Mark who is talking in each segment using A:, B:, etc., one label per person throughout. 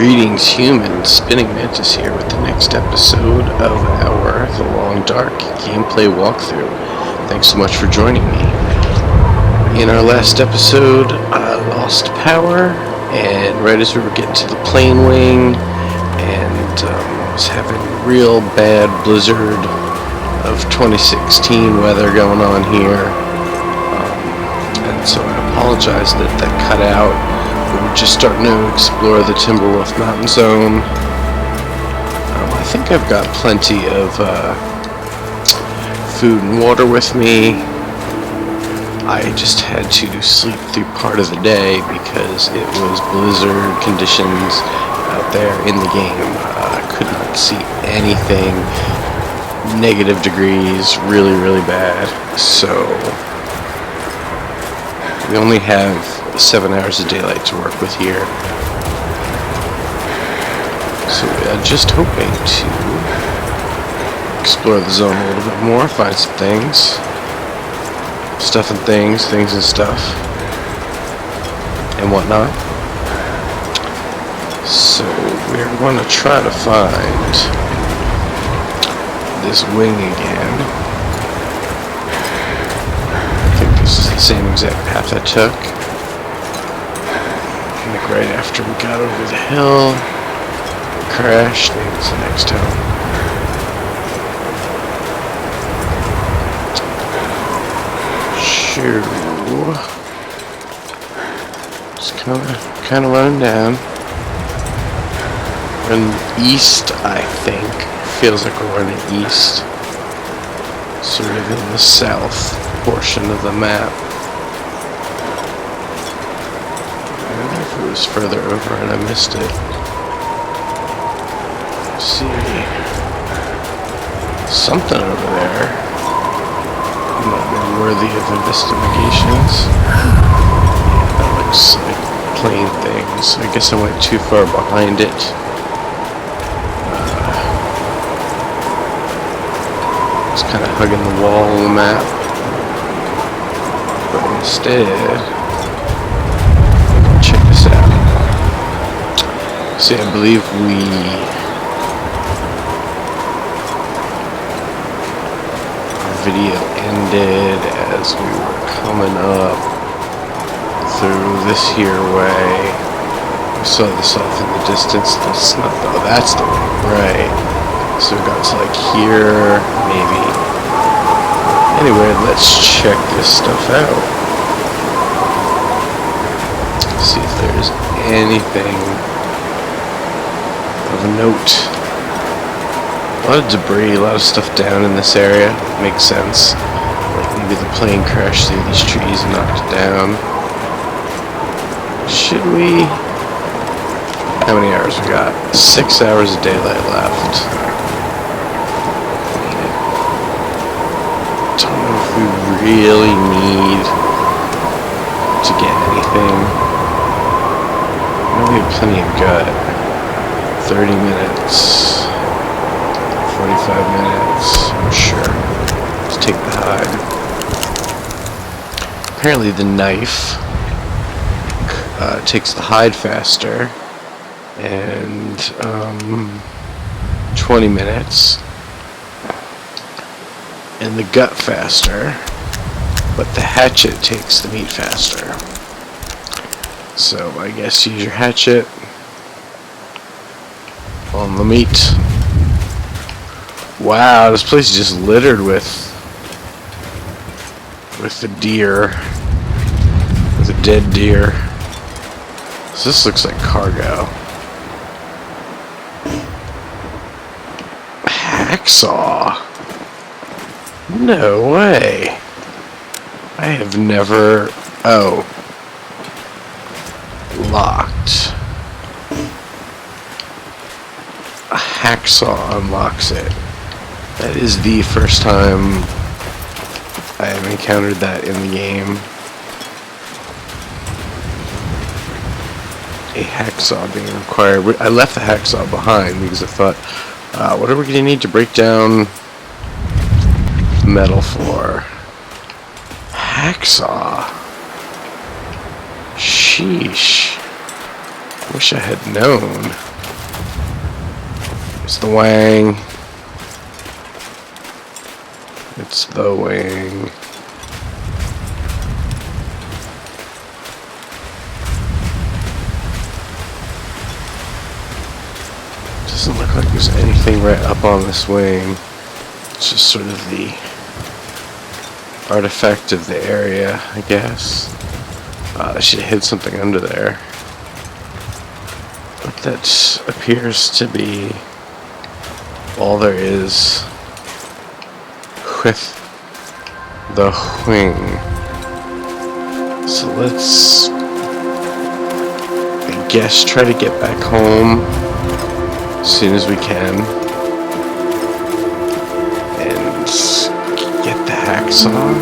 A: Greetings, humans. Spinning Mantis here with the next episode of our The Long Dark gameplay walkthrough. Thanks so much for joining me. In our last episode, I lost power, and right as we were getting to the plane wing, and was having real bad blizzard of 2016 weather going on here. And so I apologize that that cut out. We're just starting to explore the Timberwolf Mountain zone. I think I've got plenty of food and water with me. I just had to sleep through part of the day because it was blizzard conditions out there in the game. I could not see anything. Negative degrees, really, really bad. So we only have 7 hours of daylight to work with here. So I'm just hoping to explore the zone a little bit more, find some things. Stuff and things and stuff. And whatnot. So we're going to try to find this wing again. I think this is the same exact path I took. Like right after we got over the hill, we crashed, maybe it's the next hill. Shoo. Just kind of running down. Running east, I think. Feels like we're running east. Sort of in the south portion of the map. It was further over and I missed it. Let's see. Something over there might be worthy of investigations. Yeah, that looks like plain things. I guess I went too far behind it. It's kind of hugging the wall of the map. But instead, see, I believe our video ended as we were coming up through this here way. We saw this off in the distance. That's not the, oh, that's the way, right. So we got to like here, maybe. Anyway, let's check this stuff out. See if there's anything of note. A lot of debris, a lot of stuff down in this area. Makes sense. Like maybe the plane crashed through these trees and knocked it down. Should we? How many hours we got? 6 hours of daylight left. Don't know if we really need to get anything. I know we have plenty of gut. 30 minutes, 45 minutes, I'm sure. Let's take the hide. Apparently the knife takes the hide faster, and 20 minutes, and the gut faster, but the hatchet takes the meat faster. So I guess use your hatchet on the meat. Wow, this place is just littered with the deer, with a dead deer. So this looks like cargo. Hacksaw. No way. I have never. Oh. Locked. A hacksaw unlocks it. That is the first time I have encountered that in the game. A hacksaw being required. I left the hacksaw behind because I thought, what are we going to need to break down metal for? Hacksaw. Sheesh. Wish I had known. It's the wang. It's the wang. Doesn't look like there's anything right up on this wing. It's just sort of the artifact of the area, I guess. I should have hid something under there. But that appears to be all there is with the wing. So let's, I guess, try to get back home as soon as we can and get the hacksaw.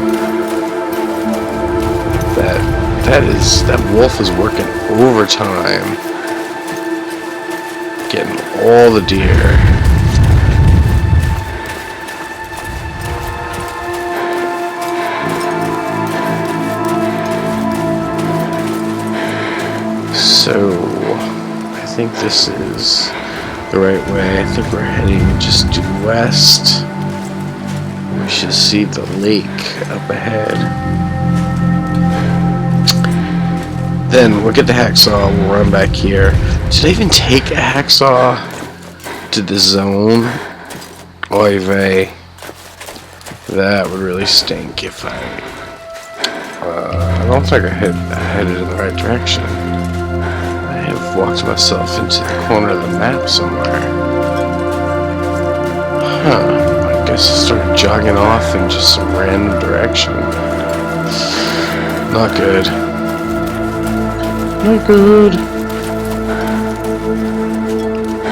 A: That wolf is working overtime, getting all the deer. So I think this is the right way. I think we're heading just due west. We should see the lake up ahead. Then we'll get the hacksaw, we'll run back here. Should I even take a hacksaw to the zone? Oy vey. That would really stink if I don't think I headed in the right direction. I have walked myself into the corner of the map somewhere. Huh. I guess I started jogging off in just some random direction. Not good. Not good. I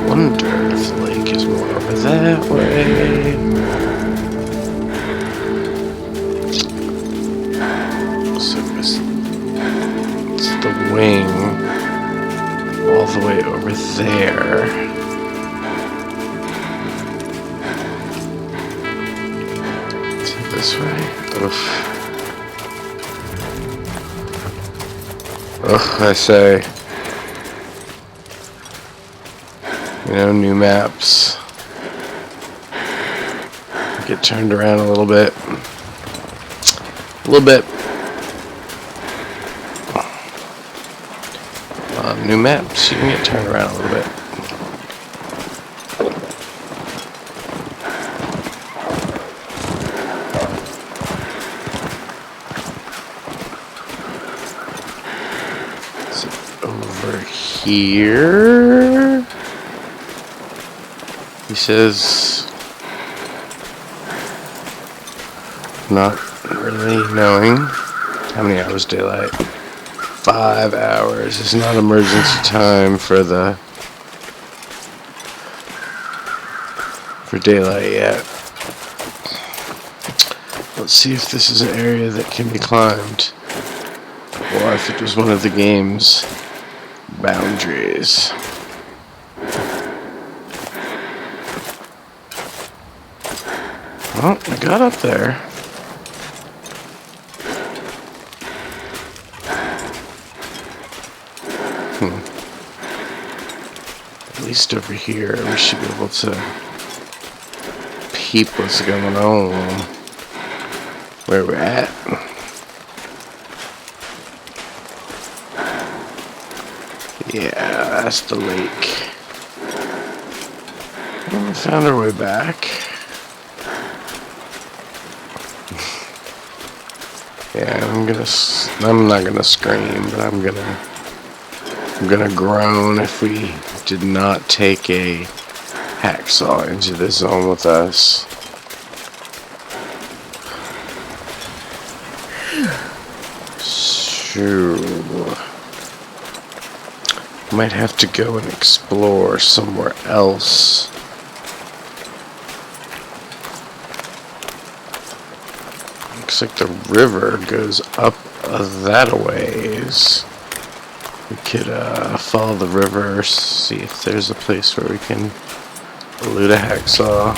A: wonder if the lake is more over that way. So it's the wing all the way over there. Is it this way? Oof. Ugh, I say. You know, new maps. Get turned around a little bit. A little bit. New maps, you can get turned around a little bit. So over here, he says, not really knowing how many hours daylight. 5 hours is not emergency time for daylight yet. Let's see if this is an area that can be climbed, or if it was one of the game's boundaries. Well, I got up there. At least over here, we should be able to peep what's going on, where we're at. Yeah, that's the lake. Well, we found our way back. Yeah, I'm not gonna scream, but I'm gonna groan if we did not take a hacksaw into this zone with us. So, might have to go and explore somewhere else. Looks like the river goes up that a ways. We could follow the river, see if there's a place where we can loot a hacksaw.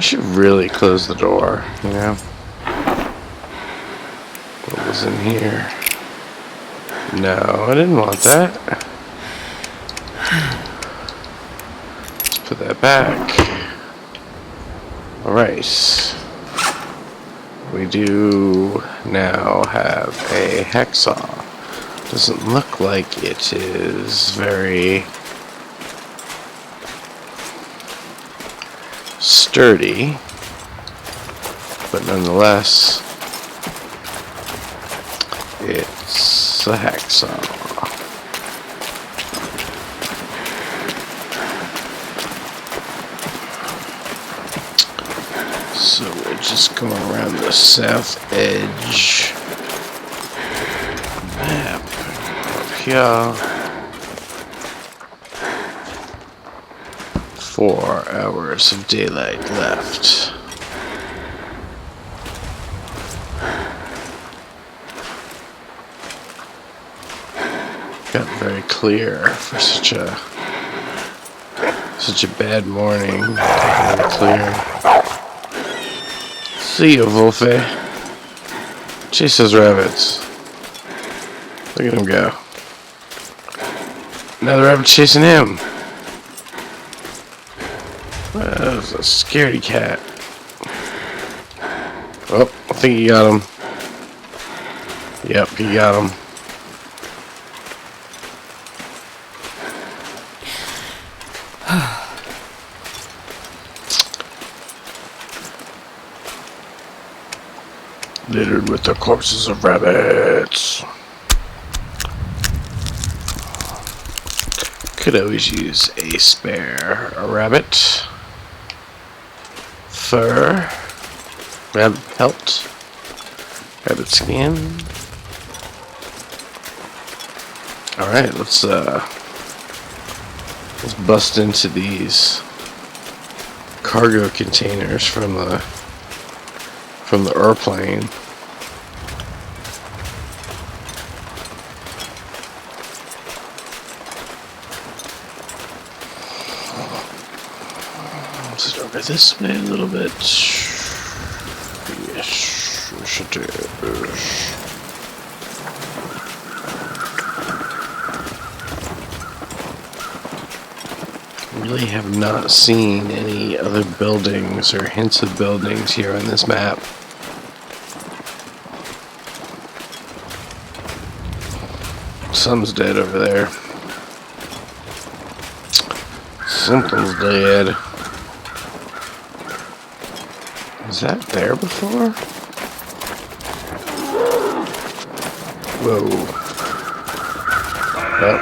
A: should really close the door, you know? What was in here? No, I didn't want that. Let's put that back. Alright. We do now have a hacksaw. Doesn't look like it is very sturdy, but nonetheless, it's a hacksaw. So we're just going around the south edge map up here. 4 hours of daylight left. Got very clear for such a bad morning. Very clear. See you, Wolfie. Chase those rabbits. Look at him go. Another rabbit chasing him. That was a scaredy cat. Oh, I think he got him. Yep, he got him. Littered with the corpses of rabbits. Could always use a spare rabbit. Fur. Rabbit pelt. Rabbit skin. Alright, let's bust into these cargo containers from the airplane. Let's over this way a little bit. Yes, we should do this. Really have not seen any other buildings or hints of buildings here on this map. Sun's dead over there. Something's dead. Was that there before? Whoa. Oh.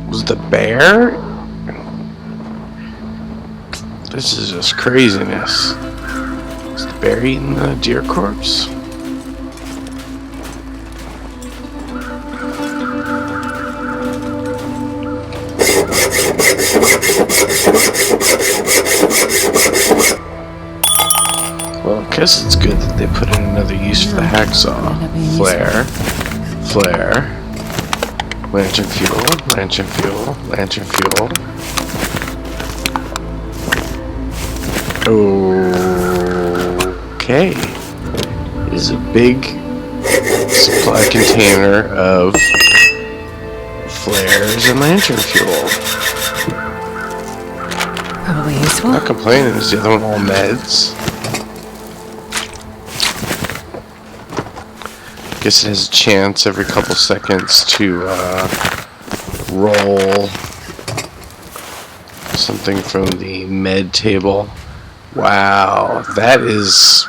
A: Was the bear? This is just craziness. Is the bear eating the deer corpse? Well, I guess it's good that they put in another use for the hacksaw. Flare. Flare. Lantern fuel. Lantern fuel. Lantern fuel. Okay. It is a big supply container of flares and lantern fuel.
B: Probably useful.
A: Not complaining. Is the other one all meds? Guess it has a chance every couple seconds to roll something from the med table. Wow, that is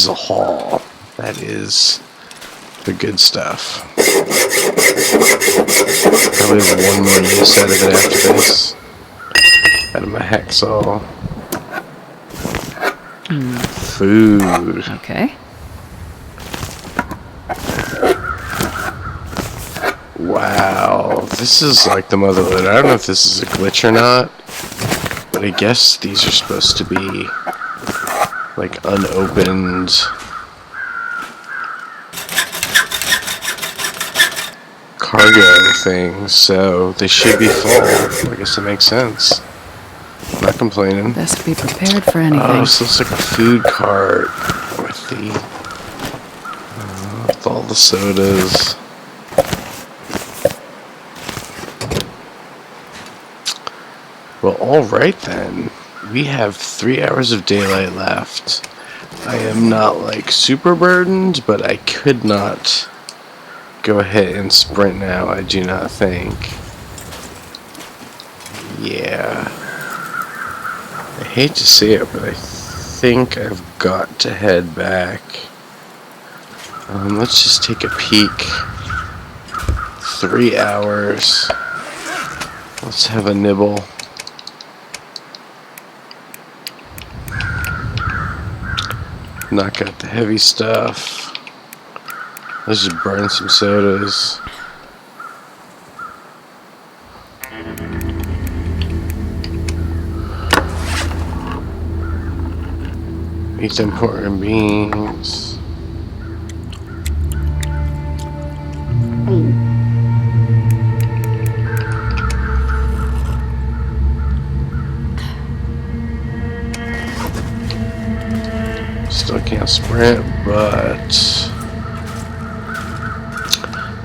A: a haul. That is the good stuff. Probably have one more use out of it after this. Out of my hacksaw. Food.
B: Okay.
A: Wow, this is like the motherhood. I don't know if this is a glitch or not, but I guess these are supposed to be like unopened cargo things, so they should be full. I guess it makes sense. I'm not complaining.
B: Best be prepared for anything.
A: Oh, this looks like a food cart with all the sodas. Well, alright then. We have 3 hours of daylight left. I am not like super burdened, but I could not go ahead and sprint now, I do not think. Yeah. I hate to say it, but I think I've got to head back. Let's just take a peek. 3 hours. Let's have a nibble. Knock out the heavy stuff. Let's just burn some sodas. Eat them pork and beans. Still can't sprint, but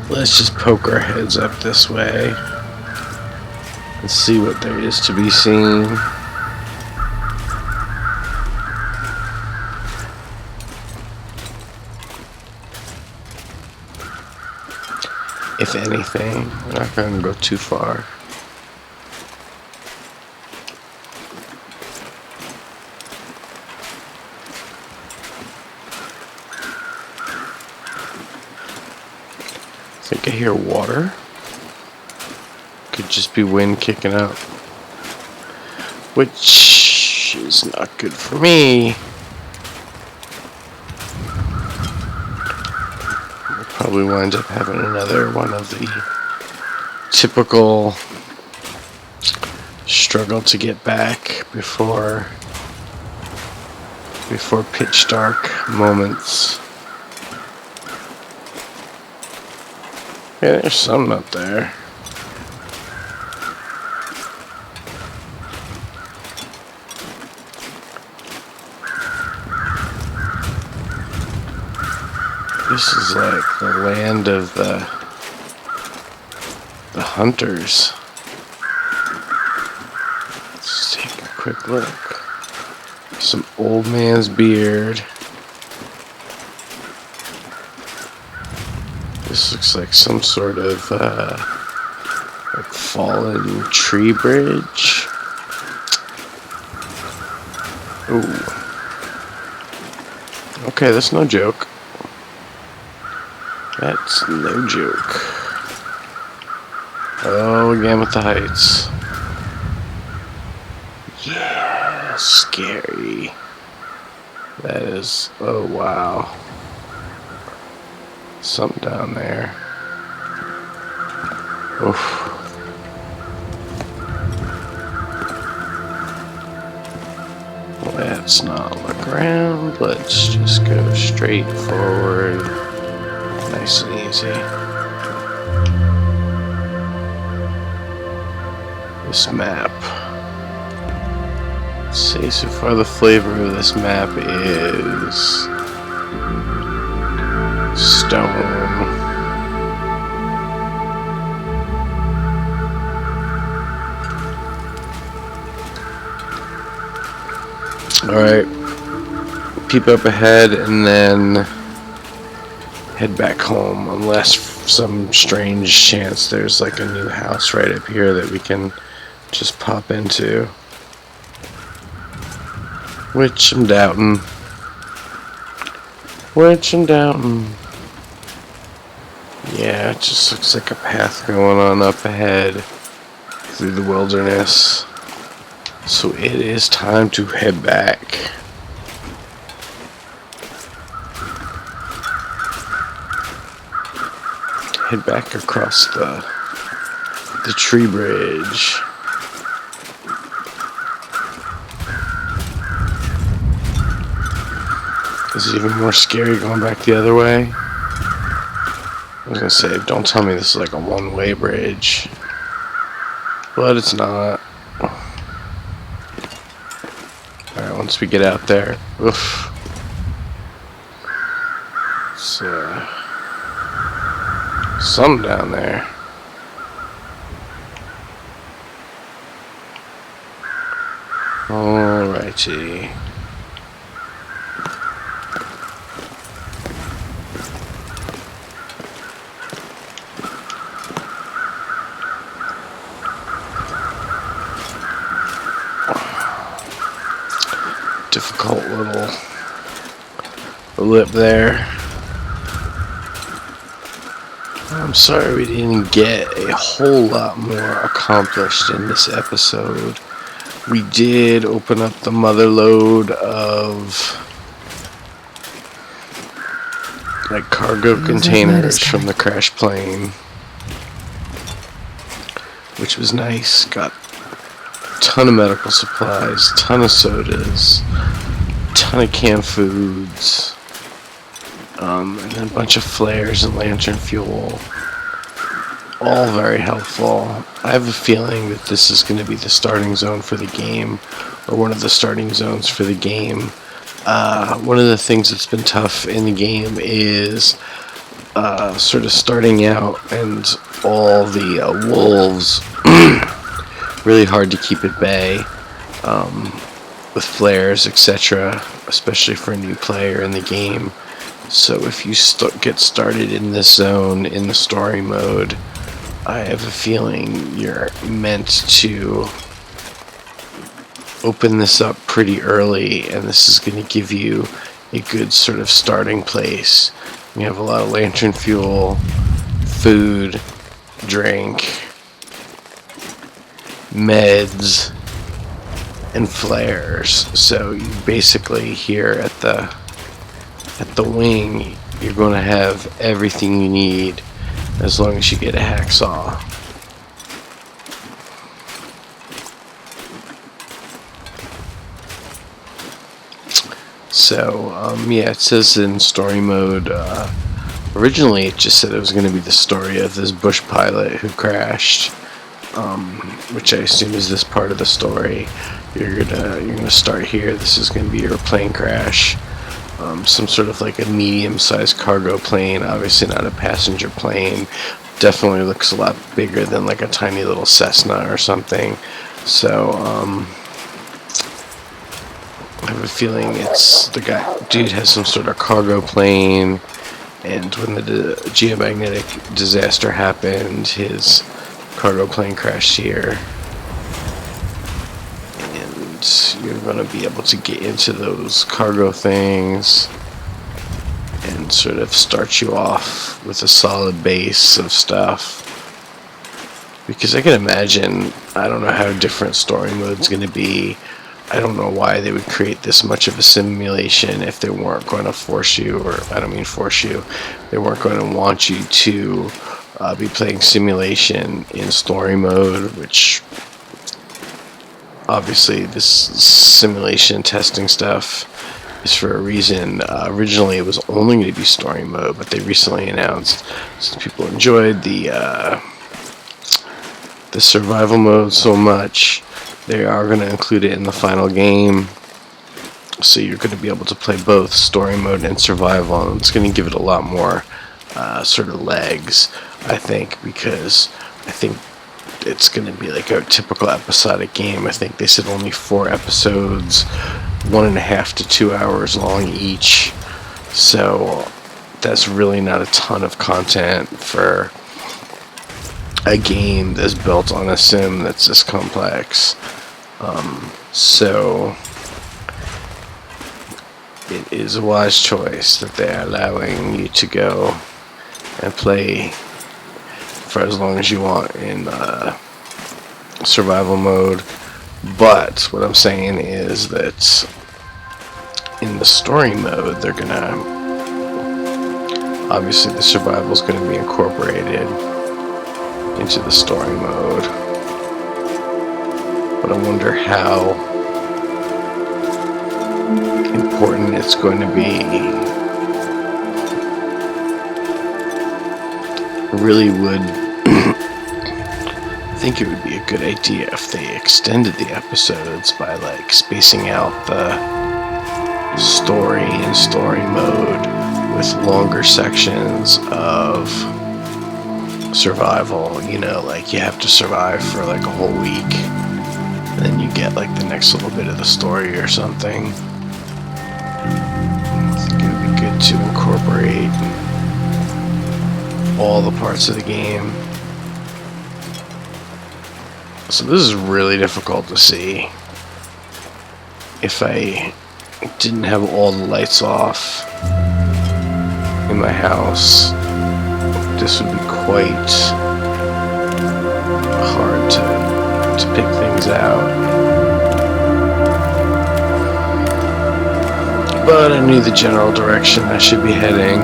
A: let's just poke our heads up this way and see what there is to be seen. If anything, we're not going to go too far. I think I hear water. Could just be wind kicking up, which is not good for me. We'll probably wind up having another one of the typical struggle to get back before pitch dark moments. Yeah, there's something up there. This is like the land of the hunters. Let's take a quick look. Some old man's beard. This looks like some sort of like fallen tree bridge. Ooh. Okay, that's no joke. That's no joke. Oh, again with the heights. Yeah, scary. That is, oh wow. Something down there. Oof. Let's not look around. Let's just go straight forward. Nice and easy. This map. Let's see, so far the flavor of this map is stone. Alright. Peep up ahead and then head back home, unless some strange chance there's like a new house right up here that we can just pop into. Which I'm doubting. Yeah, it just looks like a path going on up ahead through the wilderness. So it is time to head back. Head back across the tree bridge. Is it even more scary going back the other way? I was gonna say, don't tell me this is like a one-way bridge. But it's not. Alright, once we get out there. Oof. It's some down there. Alrighty. Difficult little lip there. I'm sorry we didn't get a whole lot more accomplished in this episode. We did open up the mother lode of like cargo containers from the crash plane, which was nice. Got a ton of medical supplies, ton of sodas, ton of canned foods, and then a bunch of flares and lantern fuel. All very helpful. I have a feeling that this is going to be the starting zone for the game, or one of the starting zones for the game. One of the things that's been tough in the game is sort of starting out, and all the wolves really hard to keep at bay with flares, etc., especially for a new player in the game. So if you get started in this zone in the story mode, I have a feeling you're meant to open this up pretty early, and this is going to give you a good sort of starting place. You have a lot of lantern fuel, food, drink, meds, and flares. So you basically here at the wing, you're going to have everything you need as long as you get a hacksaw. So, yeah, it says in story mode, originally it just said it was going to be the story of this bush pilot who crashed, which I assume is this part of the story. You're gonna start here. This is going to be your plane crash. Some sort of like a medium-sized cargo plane, obviously not a passenger plane. Definitely looks a lot bigger than like a tiny little Cessna or something. So I have a feeling it's the dude has some sort of cargo plane, and when the geomagnetic disaster happened, his cargo plane crashed here. You're going to be able to get into those cargo things and sort of start you off with a solid base of stuff. Because I can imagine, I don't know how different story mode's going to be. I don't know why they would create this much of a simulation if they weren't going to force you, or I don't mean force you, they weren't going to want you to be playing simulation in story mode, which obviously this simulation testing stuff is for a reason. Originally it was only going to be story mode, but they recently announced, since people enjoyed the survival mode so much, they are going to include it in the final game. So you're going to be able to play both story mode and survival, and it's going to give it a lot more sort of legs, I think, because I think it's going to be like a typical episodic game. I think they said only 4 episodes, 1.5 to 2 hours long each. So that's really not a ton of content for a game that's built on a sim that's this complex. So it is a wise choice that they're allowing you to go and play for as long as you want in survival mode. But what I'm saying is that in the story mode, they're gonna, obviously the survival is going to be incorporated into the story mode, but I wonder how important it's going to be really would think it would be a good idea if they extended the episodes by like spacing out the story and story mode with longer sections of survival. You know, like you have to survive for like a whole week, and then you get like the next little bit of the story or something. I think it would be good to incorporate all the parts of the game. So this is really difficult to see. If I didn't have all the lights off in my house, this would be quite hard to pick things out. But I knew the general direction I should be heading.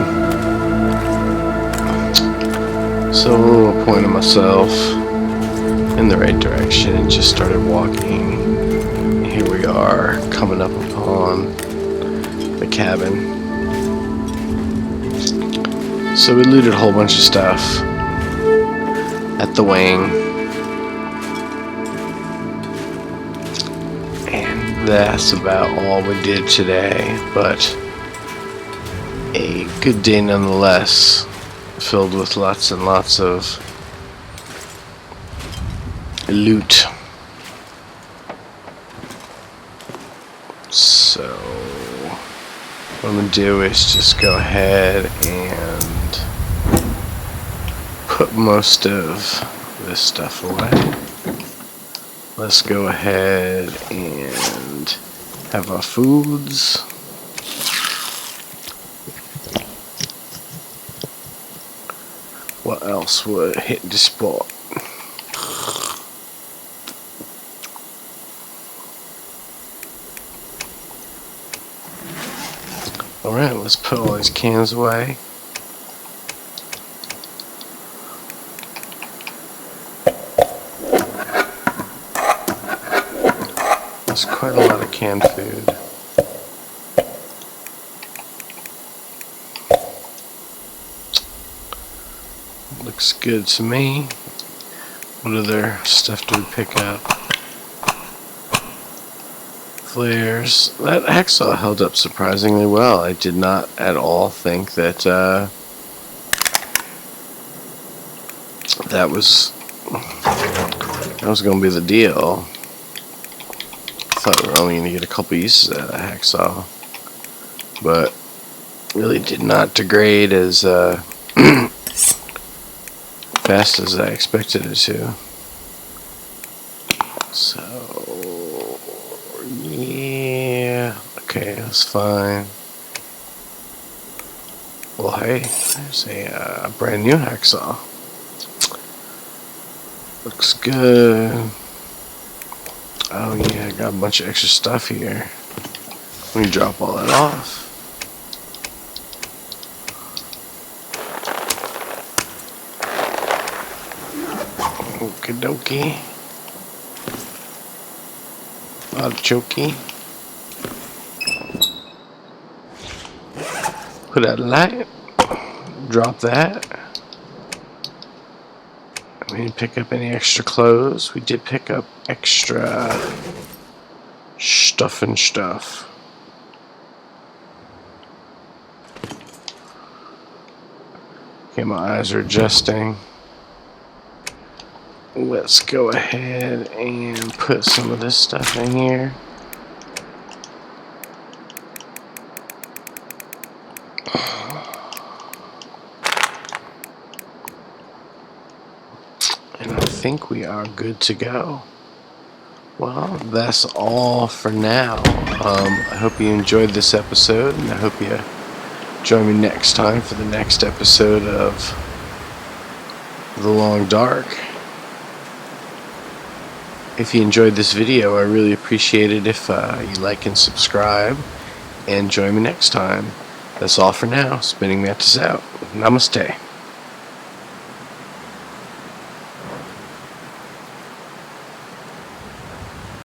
A: So I pointed myself in the right direction and just started walking. Here we are, coming up upon the cabin. So we looted a whole bunch of stuff at the wing, and that's about all we did today, but a good day nonetheless, filled with lots and lots of loot. So what I'm going to do is just go ahead and put most of this stuff away. Let's go ahead and have our foods. What else would hit the spot? Alright, let's put all these cans away. There's quite a lot of canned food. Looks good to me. What other stuff do we pick up? Flares. That hacksaw held up surprisingly well. I did not at all think that that was going to be the deal. I thought we were only going to get a couple uses out of that hacksaw, but really did not degrade as fast as I expected it to. So yeah, okay, that's fine. Well, hey, there's a brand new hacksaw. Looks good. Oh yeah, I got a bunch of extra stuff here. Let me drop all that off. Okie dokie. Artichoke. Put out a light. Drop that. We didn't pick up any extra clothes. We did pick up extra stuff and stuff. Okay, my eyes are adjusting. Let's go ahead and put some of this stuff in here. And I think we are good to go. Well, that's all for now. I hope you enjoyed this episode, and I hope you join me next time for the next episode of The Long Dark. If you enjoyed this video, I really appreciate it if you like and subscribe, and join me next time. That's all for now. Spinning Mantis out. Namaste.